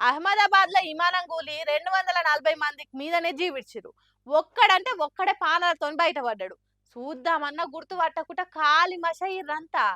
అహ్మదాబాద్ లో విమానం కూలి 240 మందికి మీదనే జీవిడ్చిరు. ఒక్కడే పానాలతో బయటపడ్డాడు. చూద్దామన్నా గుర్తుపట్టకుండా కాలి మసయిర్రంతా.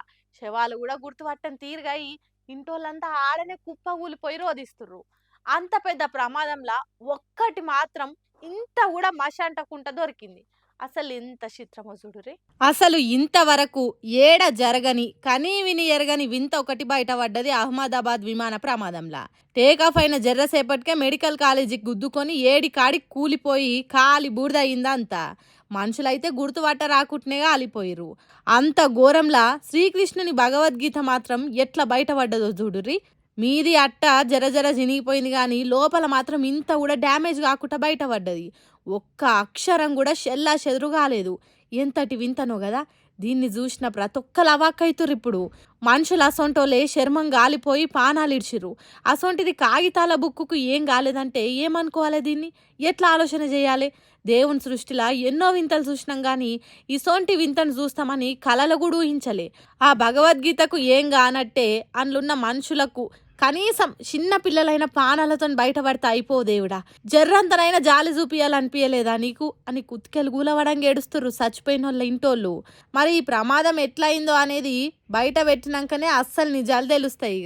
శవాలు కూడా గుర్తుపట్టని తీరుగాయి ఇంటోళ్ళంతా ఆడనే కుప్ప కూలిపోయి రోదిస్తుర్రు. అంత పెద్ద ప్రమాదంలా ఒక్కటి మాత్రం ఇంత కూడా మష అంటకుండా దొరికింది. అసలు ఎంత చిత్రమో చూడురే. అసలు ఇంతవరకు ఏడ జరగని కనీ విని ఎరగని వింత ఒకటి బయటపడ్డది అహ్మదాబాద్ విమాన ప్రమాదంలా. టేకాఫ్ అయిన జర్రసేపటికే మెడికల్ కాలేజీకి గుద్దుకొని ఏడి కాడికి కూలిపోయి కాలి బూడిదయిందంతా. మనుషులైతే గుర్తుపట్ట రాకుట్నే కాలిపోయిరు. అంత ఘోరంలా శ్రీకృష్ణుని భగవద్గీత మాత్రం ఎట్లా బయటపడ్డదో చూడుర్రి. మీది అట్ట జర జర చినిగిపోయింది కానీ లోపల మాత్రం ఇంత కూడా డ్యామేజ్ కాకుండా బయటపడ్డది. ఒక్క అక్షరం కూడా షెల్లా చెదురు కాలేదు. ఎంతటి వింతనో కదా. దీన్ని చూసిన ప్రతి ఒక్కరు అవాక్కైతురు. ఇప్పుడు మనుషులు అసొంటోలే చర్మం గాలిపోయి పానాలు ఇడ్చిర్రు. అసొంటిది కాగితాల బుక్కుకు ఏం కాలేదంటే ఏమనుకోవాలి? దీన్ని ఎట్లా ఆలోచన చేయాలి? దేవుని సృష్టిలా ఎన్నో వింతలు చూసినాం కానీ ఇసొంటి వింతను చూస్తామని కలలు కూడా ఊహించలే. ఆ భగవద్గీతకు ఏం కానట్టే అందులున్న మనుషులకు కనీసం చిన్న పిల్లలైన పానాలతో బయటపడితే అయిపో దేవుడా, జర్రంతనైనా జాలి చూపియాలనిపించలేదా నీకు అని కుత్కెలు గూలవడంగా ఏడుస్తుర్రు చచ్చిపోయిన వాళ్ళ ఇంటోళ్ళు. మరి ఈ ప్రమాదం ఎట్లయిందో అనేది బయట పెట్టినాకనే అస్సలు నిజాలు తెలుస్తాయి.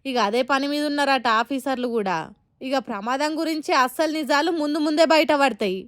ఇక అదే పని మీద ఉన్నారట ఆఫీసర్లు కూడా. ఇక ప్రమాదం గురించి అస్సలు నిజాలు ముందు ముందే బయటపడతాయి.